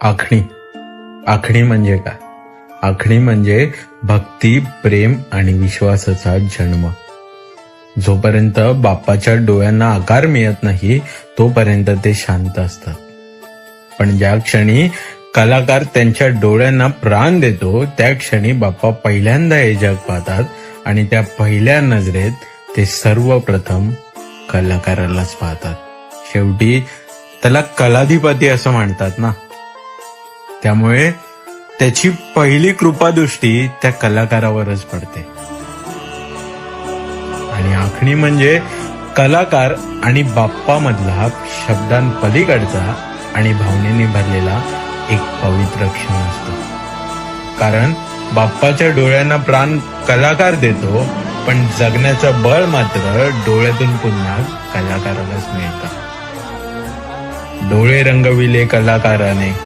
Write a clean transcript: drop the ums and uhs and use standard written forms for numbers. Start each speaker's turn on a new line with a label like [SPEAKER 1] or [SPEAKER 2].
[SPEAKER 1] आखणी आखणी म्हणजे काय? आखणी म्हणजे भक्ती, प्रेम आणि विश्वासाचा जन्म. जोपर्यंत बाप्पाच्या डोळ्यांना आकार मिळत नाही तोपर्यंत ते शांत असतात. पण ज्या क्षणी कलाकार त्यांच्या डोळ्यांना प्राण देतो त्या क्षणी बाप्पा पहिल्यांदा हे जग पाहतात आणि त्या पहिल्या नजरेत ते सर्वप्रथम कलाकारालाच पाहतात. शेवटी त्याला कलाधिपती असं म्हणतात ना, त्यामुळे त्याची पहिली कृपादृष्टी त्या कलाकारावरच पडते. आणि आखणी म्हणजे कलाकार आणि बाप्पा मधला शब्दांपलीकडचा आणि भावनेने भरलेला एक पवित्र क्षण असतो. कारण बाप्पाच्या डोळ्यांना प्राण कलाकार देतो, पण जगण्याचं बळ मात्र डोळ्यातून पुन्हा कलाकारालाच मिळतं. डोळे रंगविले कलाकाराने,